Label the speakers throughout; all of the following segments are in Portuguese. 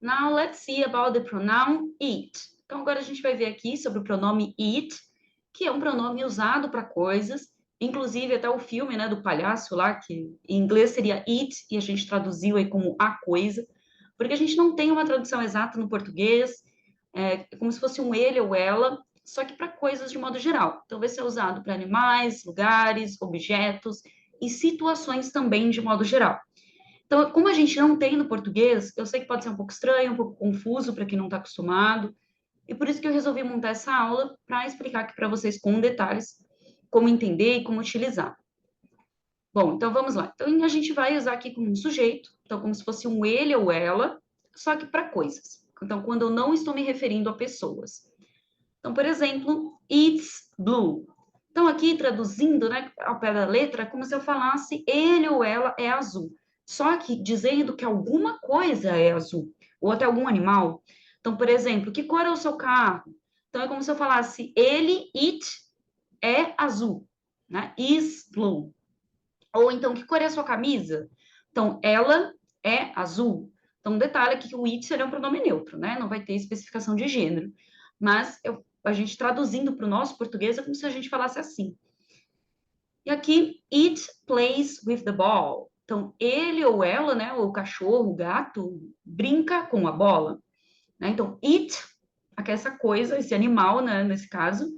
Speaker 1: Now let's see about the pronoun it. Então agora a gente vai ver aqui sobre o pronome it, que é um pronome usado para coisas, inclusive até o filme, né, do palhaço lá, que em inglês seria it, e a gente traduziu aí como a coisa, porque a gente não tem uma tradução exata no português, é como se fosse um ele ou ela, só que para coisas de modo geral. Então vai ser usado para animais, lugares, objetos e situações também de modo geral. Então, como a gente não tem no português, eu sei que pode ser um pouco estranho, um pouco confuso para quem não está acostumado, e por isso que eu resolvi montar essa aula para explicar aqui para vocês com detalhes como entender e como utilizar. Bom, então vamos lá. Então a gente vai usar aqui como um sujeito, então como se fosse um ele ou ela, só que para coisas. Então, quando eu não estou me referindo a pessoas. Então, por exemplo, it's blue. Então, aqui traduzindo, né, ao pé da letra, é como se eu falasse ele ou ela é azul. Só que dizendo que alguma coisa é azul, ou até algum animal. Então, por exemplo, que cor é o seu carro? Então, é como se eu falasse ele, it, é azul, né? Is blue. Ou então, que cor é a sua camisa? Então, ela é azul. Então, um detalhe aqui que o it seria um pronome neutro, né? Não vai ter especificação de gênero. Mas a gente traduzindo para o nosso português é como se a gente falasse assim. E aqui, it plays with the ball. Então, ele ou ela, né? O cachorro, o gato, brinca com a bola. Né? Então, it, essa coisa, esse animal, né? Nesse caso,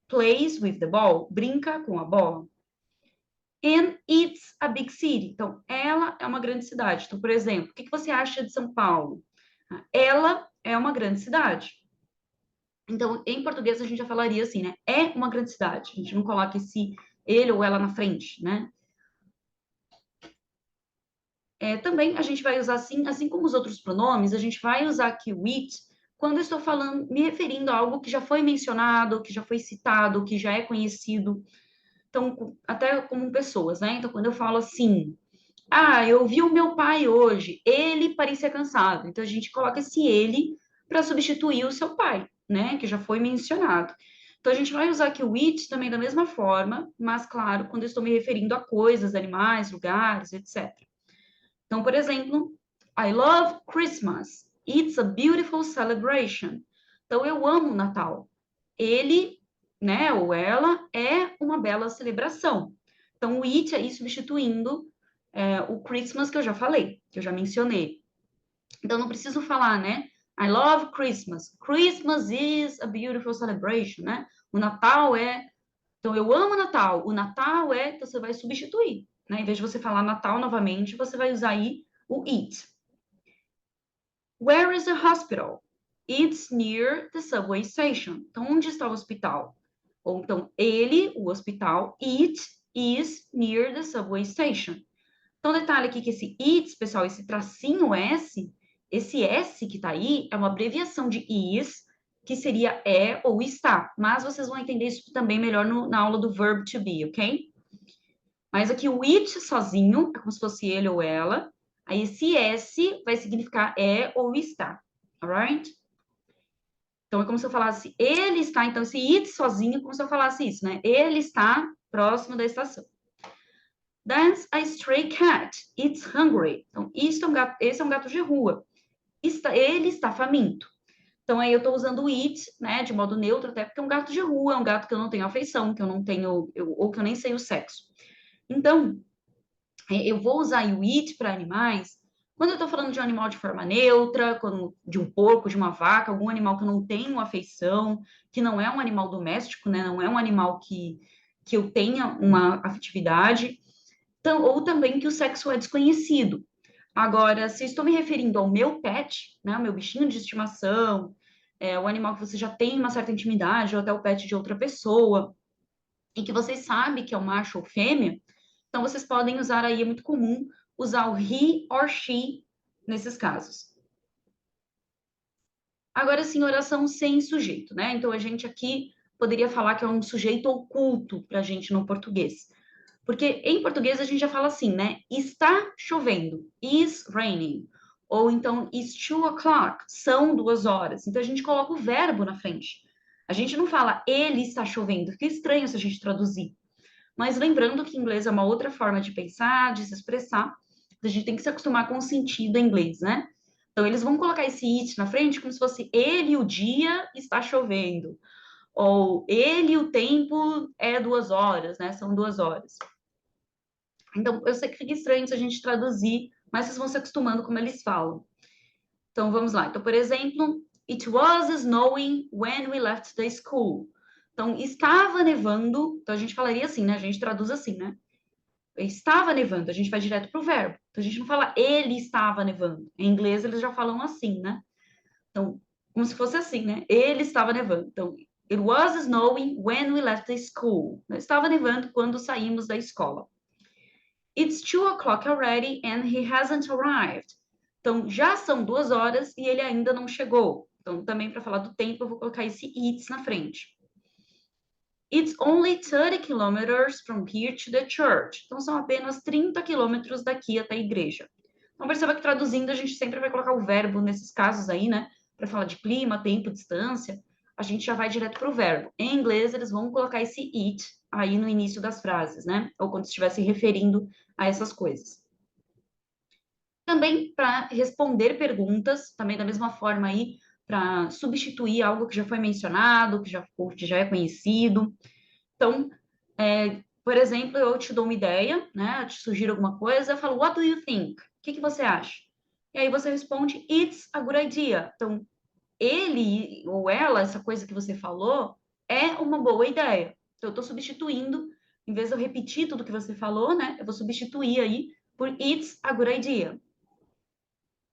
Speaker 1: plays with the ball, brinca com a bola. And it's a big city. Então, ela é uma grande cidade. Então, por exemplo, o que você acha de São Paulo? Ela é uma grande cidade. Então, em português, a gente já falaria assim, né? É uma grande cidade. A gente não coloca esse ele ou ela na frente, né? Também a gente vai usar assim como os outros pronomes, a gente vai usar aqui o it quando eu estou falando, me referindo a algo que já foi mencionado, que já foi citado, que já é conhecido. Então, até como pessoas, né? Então, quando eu falo assim, eu vi o meu pai hoje, ele parecia cansado. Então, a gente coloca esse ele para substituir o seu pai, né? Que já foi mencionado. Então, a gente vai usar aqui o it também da mesma forma, mas, claro, quando eu estou me referindo a coisas, animais, lugares, etc. Então, por exemplo, I love Christmas. It's a beautiful celebration. Então, eu amo o Natal. Ele, né, ou ela, é uma bela celebração. Então, o it aí substituindo o Christmas que eu já falei, que eu já mencionei. Então, não preciso falar, né? I love Christmas. Christmas is a beautiful celebration, né? O Natal é. Então, eu amo Natal. O Natal é. Então, você vai substituir, né? Em vez de você falar Natal novamente, você vai usar aí o it. Where is the hospital? It's near the subway station. Então, onde está o hospital? Ou então, ele, o hospital, it is near the subway station. Então, detalhe aqui que esse it, pessoal, esse tracinho S, esse S que tá aí é uma abreviação de is, que seria é ou está. Mas vocês vão entender isso também melhor na aula do verb to be, ok? Mas aqui o it sozinho, é como se fosse ele ou ela. Aí esse S vai significar é ou está, alright? Então é como se eu falasse ele está, então esse it sozinho é como se eu falasse isso, né? Ele está próximo da estação. That's a stray cat. It's hungry. Então, esse é um gato de rua. Ele está faminto. Então, aí eu estou usando o it, né, de modo neutro, até porque é um gato de rua, é um gato que eu não tenho afeição, que eu não tenho, ou que eu nem sei o sexo. Então, eu vou usar o it para animais quando eu estou falando de um animal de forma neutra, de um porco, de uma vaca, algum animal que eu não tenho afeição, que não é um animal doméstico, né, não é um animal que eu tenha uma afetividade. Então, ou também que o sexo é desconhecido. Agora, se estou me referindo ao meu pet, né, o meu bichinho de estimação, o animal que você já tem uma certa intimidade, ou até o pet de outra pessoa, e que vocês sabem que é um macho ou fêmea, então vocês podem usar aí, é muito comum, usar o he or she nesses casos. Agora sim, oração sem sujeito, né? Então a gente aqui poderia falar que é um sujeito oculto para a gente no português. Porque em português a gente já fala assim, né? Está chovendo, is raining. Ou então, it's 2 o'clock, são 2 horas. Então a gente coloca o verbo na frente. A gente não fala ele está chovendo, fica estranho se a gente traduzir. Mas lembrando que inglês é uma outra forma de pensar, de se expressar, a gente tem que se acostumar com o sentido em inglês, né? Então, eles vão colocar esse it na frente como se fosse ele o dia está chovendo. Ou ele o tempo é 2 horas, né? São 2 horas. Então, eu sei que fica estranho se a gente traduzir, mas vocês vão se acostumando como eles falam. Então, vamos lá. Então, por exemplo, it was snowing when we left the school. Então, estava nevando. Então, a gente falaria assim, né? A gente traduz assim, né? Estava nevando, a gente vai direto para o verbo. Então, a gente não fala ele estava nevando. Em inglês, eles já falam assim, né? Então, como se fosse assim, né? Ele estava nevando. Então, it was snowing when we left the school. Estava nevando quando saímos da escola. It's 2 o'clock already and he hasn't arrived. Então, já são 2 horas e ele ainda não chegou. Então, também para falar do tempo, eu vou colocar esse it's na frente. It's only 30 kilometers from here to the church. Então, são apenas 30 quilômetros daqui até a igreja. Então, perceba que traduzindo, a gente sempre vai colocar o verbo nesses casos aí, né? Para falar de clima, tempo, distância, a gente já vai direto para o verbo. Em inglês, eles vão colocar esse it aí no início das frases, né? Ou quando estiver se referindo a essas coisas. Também para responder perguntas, também da mesma forma aí, para substituir algo que já foi mencionado, que já é conhecido. Então, por exemplo, eu te dou uma ideia, né? Eu te sugiro alguma coisa, eu falo, what do you think? O que que você acha? E aí você responde, it's a good idea. Então, ele ou ela, essa coisa que você falou, é uma boa ideia. Então, eu estou substituindo, em vez de eu repetir tudo que você falou, né? Eu vou substituir aí por it's a good idea.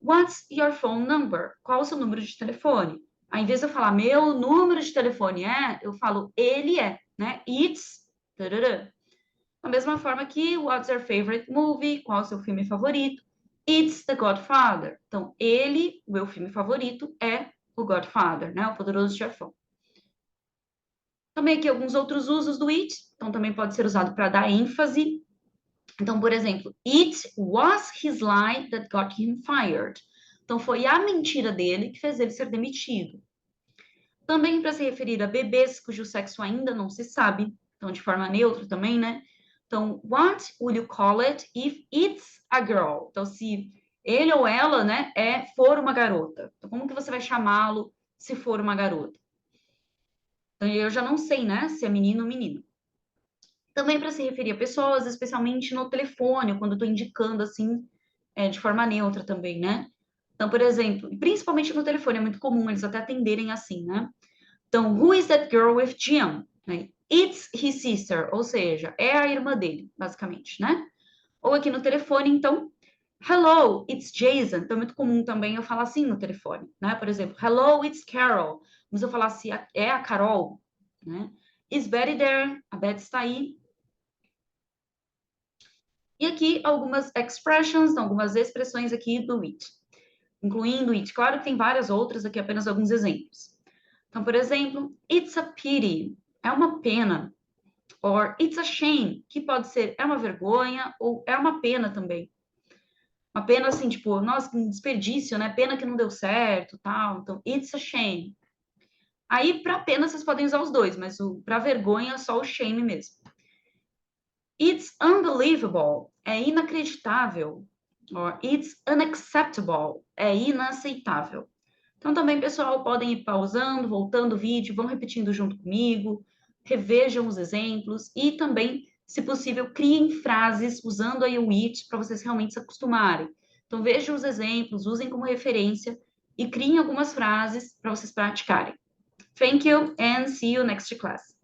Speaker 1: What's your phone number? Qual o seu número de telefone? Aí, em vez de eu falar meu número de telefone eu falo ele é, né? It's. Tarará. Da mesma forma que what's your favorite movie? Qual o seu filme favorito? It's The Godfather. Então, ele, o meu filme favorito, é o Godfather, né? O Poderoso Chefão. Também aqui alguns outros usos do it. Então, também pode ser usado para dar ênfase. Então, por exemplo, it was his lie that got him fired. Então, foi a mentira dele que fez ele ser demitido. Também para se referir a bebês cujo sexo ainda não se sabe. Então, de forma neutra também, né? Então, what will you call it if it's a girl? Então, se ele ou ela, né, for uma garota. Então, como que você vai chamá-lo se for uma garota? Então, eu já não sei, né, se é menino ou menina. Também para se referir a pessoas, especialmente no telefone, quando eu estou indicando, assim, de forma neutra também, né? Então, por exemplo, principalmente no telefone, é muito comum eles até atenderem assim, né? Então, who is that girl with Jim? Né? It's his sister, ou seja, é a irmã dele, basicamente, né? Ou aqui no telefone, então, hello, it's Jason. Então, é muito comum também eu falar assim no telefone, né? Por exemplo, hello, it's Carol. Mas eu falar assim, é a Carol, né? Is Betty there? A Betty está aí. E aqui algumas expressions, algumas expressões aqui do it, incluindo it. Claro que tem várias outras, aqui apenas alguns exemplos. Então, por exemplo, it's a pity, é uma pena. Or it's a shame, que pode ser é uma vergonha ou é uma pena também. Uma pena assim, tipo, nossa, que desperdício, né? Pena que não deu certo, tal. Então, it's a shame. Aí, para pena, vocês podem usar os dois, mas para vergonha, só o shame mesmo. It's unbelievable, é inacreditável. Or it's unacceptable, é inaceitável. Então, também, pessoal, podem ir pausando, voltando o vídeo, vão repetindo junto comigo, revejam os exemplos e também, se possível, criem frases usando aí o it para vocês realmente se acostumarem. Então, vejam os exemplos, usem como referência e criem algumas frases para vocês praticarem. Thank you and see you next class.